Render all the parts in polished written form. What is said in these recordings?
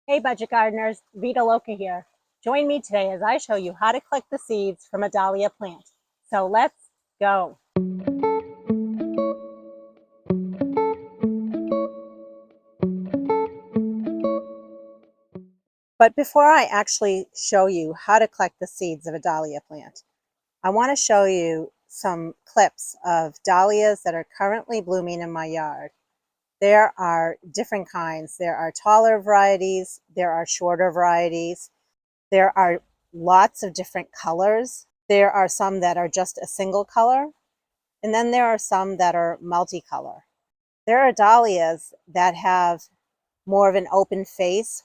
Hey budget gardeners, Vita Loca here. Join me today as I show you how to collect the seeds from a dahlia plant. So let's go. But before I actually show you how to collect the seeds of a dahlia plant, I want to show you some clips of dahlias that are currently blooming in my yard. There are different kinds. There are taller varieties, there are shorter varieties, there are lots of different colors. There are some that are just a single color, and then there are some that are multicolor. There are dahlias that have more of an open face,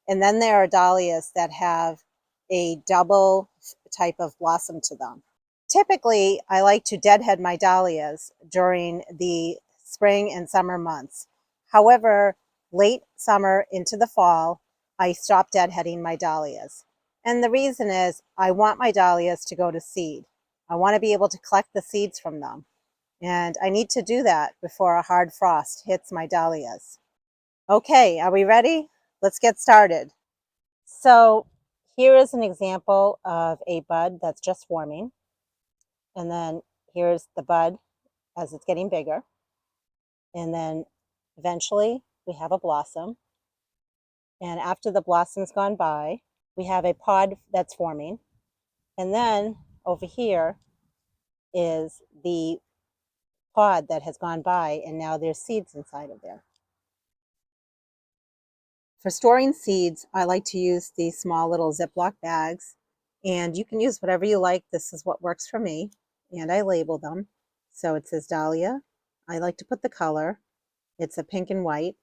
and then there are dahlias that have a double type of blossom to them. Typically, I like to deadhead my dahlias during the spring and summer months. However, late summer into the fall, I stop deadheading my dahlias. And the reason is I want my dahlias to go to seed. I want to be able to collect the seeds from them. And I need to do that before a hard frost hits my dahlias. Okay, are we ready? Let's get started. So here is an example of a bud that's just forming. And then here's the bud as it's getting bigger. And then eventually we have a blossom. And after the blossom's gone by, we have a pod that's forming. And then over here is the pod that has gone by, and now there's seeds inside of there. For storing seeds, I like to use these small little Ziploc bags, and you can use whatever you like. This is what works for me, and I label them. So it says Dahlia. I like to put the color. It's a pink and white,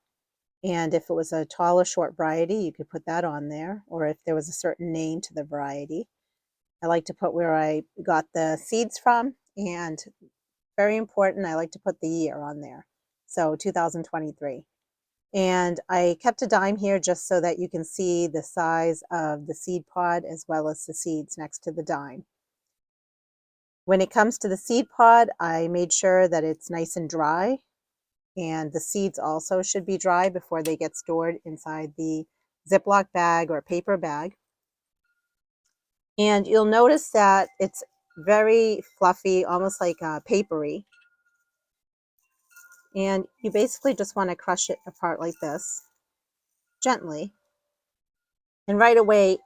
and if it was a tall or short variety, you could put that on there, or if there was a certain name to the variety. I like to put where I got the seeds from, and very important, I like to put the year on there. So 2023. And I kept a dime here just so that you can see the size of the seed pod as well as the seeds next to the dime. When it comes to the seed pod, I made sure that it's nice and dry, and the seeds also should be dry before they get stored inside the Ziploc bag or paper bag. And you'll notice that it's very fluffy, almost like papery. And you basically just want to crush it apart like this, gently. And right away,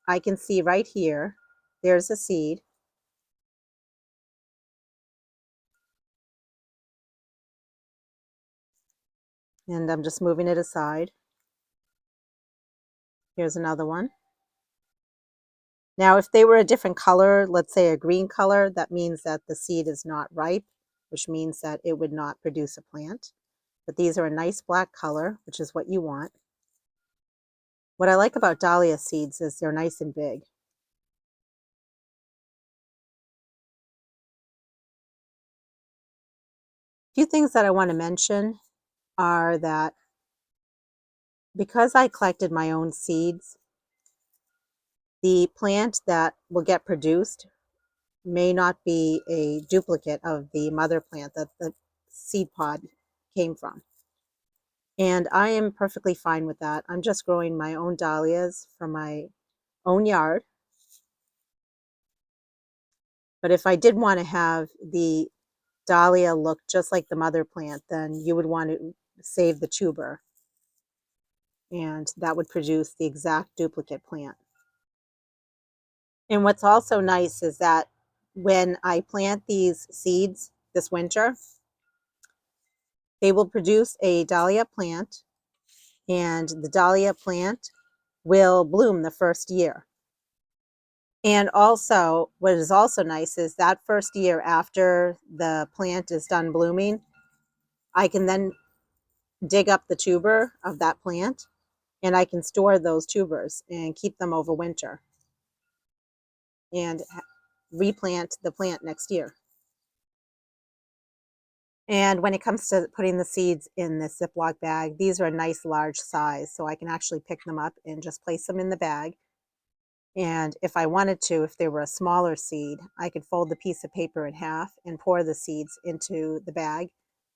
I can see right here, there's a seed. And I'm just moving it aside. Here's another one. Now, if they were a different color, let's say a green color, that means that the seed is not ripe, which means that it would not produce a plant. But these are a nice black color, which is what you want. What I like about dahlia seeds is they're nice and big. A few things that I want to mention are that because I collected my own seeds, the plant that will get produced may not be a duplicate of the mother plant that the seed pod came from. And I am perfectly fine with that. I'm just growing my own dahlias from my own yard. But if I did want to have the dahlia look just like the mother plant, then you would want to save the tuber. And that would produce the exact duplicate plant. And what's also nice is that when I plant these seeds this winter, they will produce a dahlia plant, and the dahlia plant will bloom the first year. And also, what is also nice is that first year after the plant is done blooming, I can then dig up the tuber of that plant, and I can store those tubers and keep them over winter and replant the plant next year. And when it comes to putting the seeds in this Ziploc bag, these are a nice large size, so I can actually pick them up and just place them in the bag. And if I wanted to, if they were a smaller seed, I could fold the piece of paper in half and pour the seeds into the bag,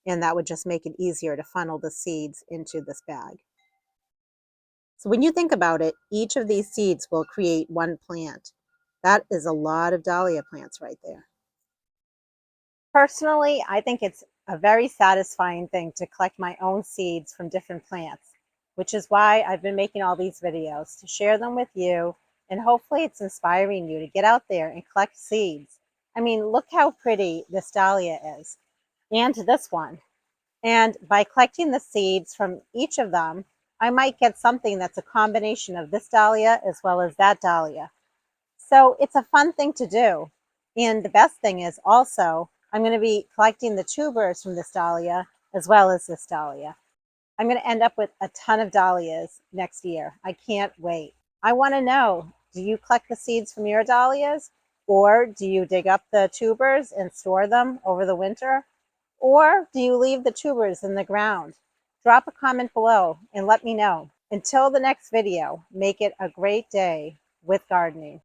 and that would just make it easier to funnel the seeds into this bag. So when you think about it, each of these seeds will create one plant. That is a lot of dahlia plants right there. Personally, I think it's a very satisfying thing to collect my own seeds from different plants, which is why I've been making all these videos to share them with you, and hopefully it's inspiring you to get out there and collect seeds. I mean, look how pretty this dahlia is, and this one. And by collecting the seeds from each of them, I might get something that's a combination of this dahlia as well as that dahlia. So it's a fun thing to do. And the best thing is also, I'm going to be collecting the tubers from this dahlia as well as this dahlia. I'm going to end up with a ton of dahlias next year. I can't wait. I want to know, do you collect the seeds from your dahlias? Or do you dig up the tubers and store them over the winter? Or do you leave the tubers in the ground? Drop a comment below and let me know. Until the next video, make it a great day with gardening.